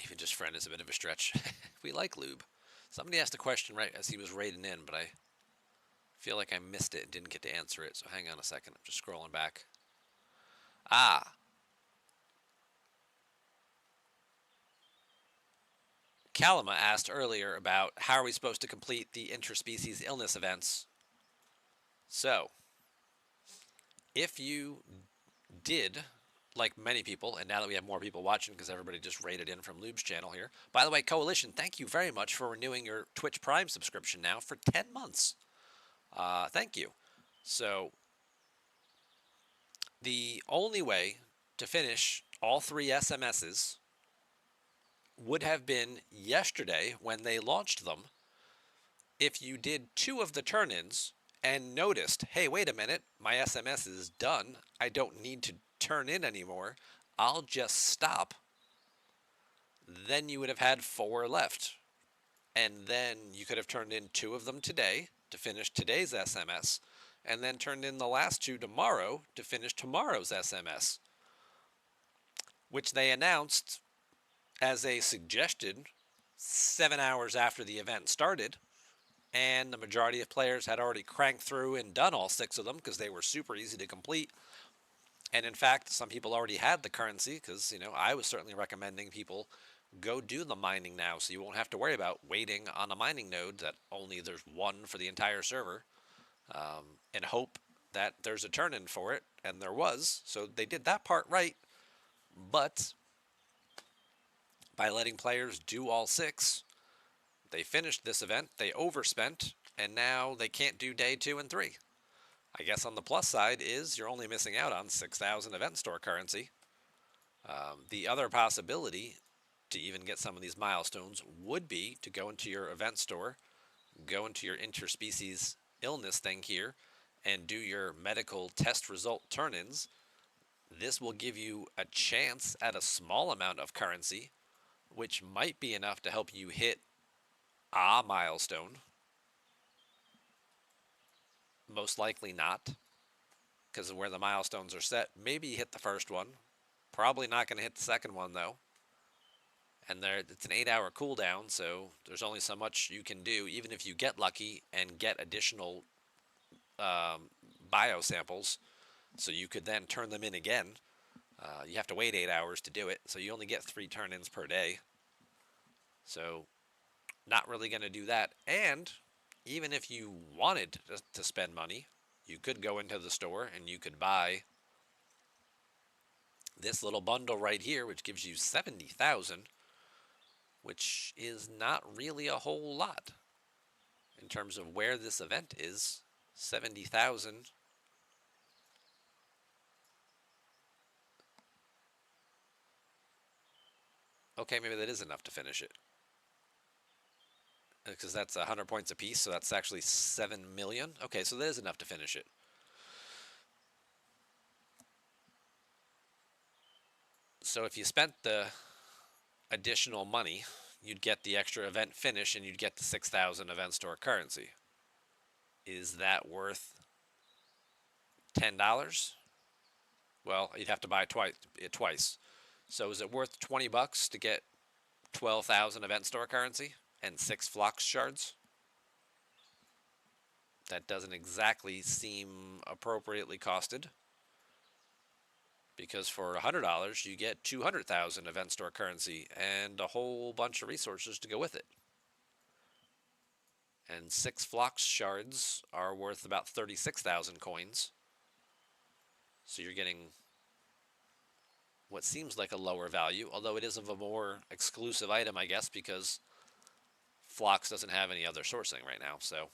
Even just friend is a bit of a stretch. We like lube. Somebody asked a question right as he was raiding in, but I feel like I missed it and didn't get to answer it, so hang on a second. I'm just scrolling back. Ah, Kalima asked earlier about how are we supposed to complete the interspecies illness events. So, if you did, like many people, and now that we have more people watching because everybody just raided in from Lube's channel here. By the way, Coalition, thank you very much for renewing your Twitch Prime subscription now for 10 months. Thank you. So, the only way to finish all 3 SMSs would have been yesterday when they launched them. If you did 2 of the turn-ins and noticed, hey, wait a minute, my SMS is done, I don't need to turn in anymore, I'll just stop, then you would have had 4 left. And then you could have turned in 2 of them today to finish today's SMS, and then turned in the last 2 tomorrow to finish tomorrow's SMS, which they announced as a suggested 7 hours after the event started. And the majority of players had already cranked through and done all 6 of them because they were super easy to complete. And in fact, some people already had the currency because, I was certainly recommending people go do the mining now so you won't have to worry about waiting on a mining node that only there's one for the entire server, and hope that there's a turn-in for it, and there was. So they did that part right, but by letting players do all 6, they finished this event, they overspent, and now they can't do day 2 and 3. I guess on the plus side is you're only missing out on 6,000 event store currency. The other possibility to even get some of these milestones would be to go into your event store, go into your interspecies illness thing here, and do your medical test result turn-ins. This will give you a chance at a small amount of currency, which might be enough to help you hit a milestone. Most likely not, because of where the milestones are set. Maybe you hit the first one. Probably not going to hit the second one, though. And it's an 8-hour cooldown, so there's only so much you can do, even if you get lucky and get additional bio samples, so you could then turn them in again. You have to wait 8 hours to do it, so you only get 3 turn-ins per day. So, not really going to do that. And even if you wanted to spend money, you could go into the store and you could buy this little bundle right here, which gives you 70,000, which is not really a whole lot in terms of where this event is. 70,000. Okay, maybe that is enough to finish it, because that's 100 points apiece, so that's actually 7 million. Okay, so that is enough to finish it. So if you spent the additional money, you'd get the extra event finish and you'd get the 6,000 event store currency. Is that worth $10? Well, you'd have to buy it twice. So is it worth 20 bucks to get 12,000 event store currency and 6 Phlox shards? That doesn't exactly seem appropriately costed, because for $100 you get 200,000 event store currency and a whole bunch of resources to go with it. And 6 Phlox shards are worth about 36,000 coins. So you're getting what seems like a lower value, although it is of a more exclusive item, I guess, because Phlox doesn't have any other sourcing right now. So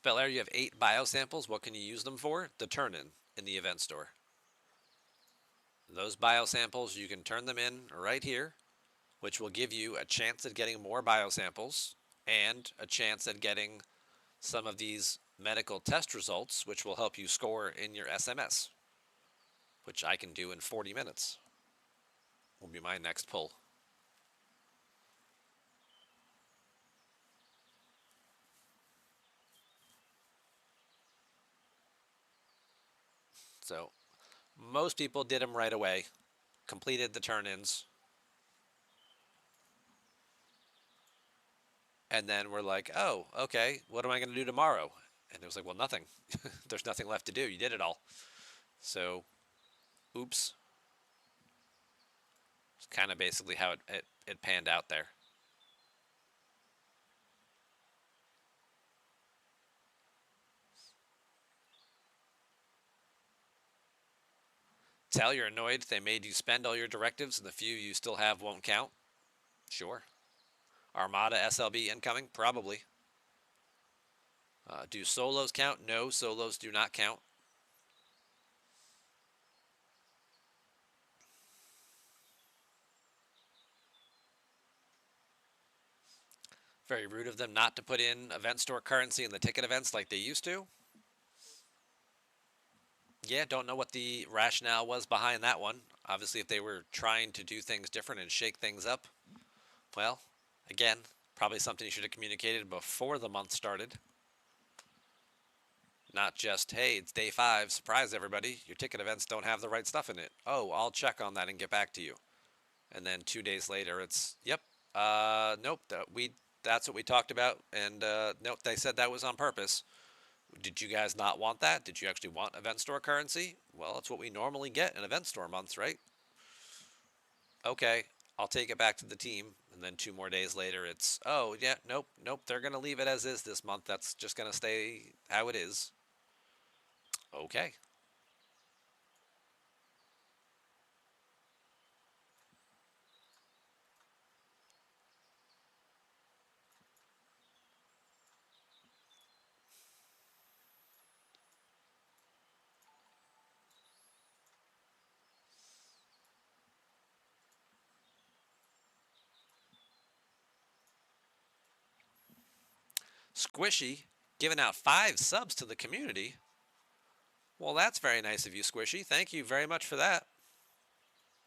Bel Air, you have 8 biosamples. What can you use them for? The turn-in the event store. Those biosamples, you can turn them in right here, which will give you a chance at getting more biosamples and a chance at getting some of these medical test results, which will help you score in your SMS, which I can do in 40 minutes. Will be my next pull. So Most people did them right away, completed the turn-ins, and then we're like, oh, okay, what am I going to do tomorrow? And it was like, well, nothing. There's nothing left to do. You did it all. So, oops. It's kind of basically how it panned out there. Tell you're annoyed they made you spend all your directives and the few you still have won't count? Sure. Armada SLB incoming? Probably. Do solos count? No, solos do not count. Very rude of them not to put in event store currency in the ticket events like they used to. Yeah, don't know what the rationale was behind that one. Obviously, if they were trying to do things different and shake things up, well, again, probably something you should have communicated before the month started. Not just, hey, it's day 5, surprise everybody, your ticket events don't have the right stuff in it. Oh, I'll check on that and get back to you. And then 2 days later, it's, yep, nope, that's what we talked about, and nope, they said that was on purpose. Did you guys not want that? Did you actually want event store currency? Well, it's what we normally get in event store months, right? Okay, I'll take it back to the team. And then 2 more days later, it's, oh, yeah, nope, they're going to leave it as is this month. That's just going to stay how it is. Okay. Squishy, giving out 5 subs to the community. Well, that's very nice of you, Squishy. Thank you very much for that.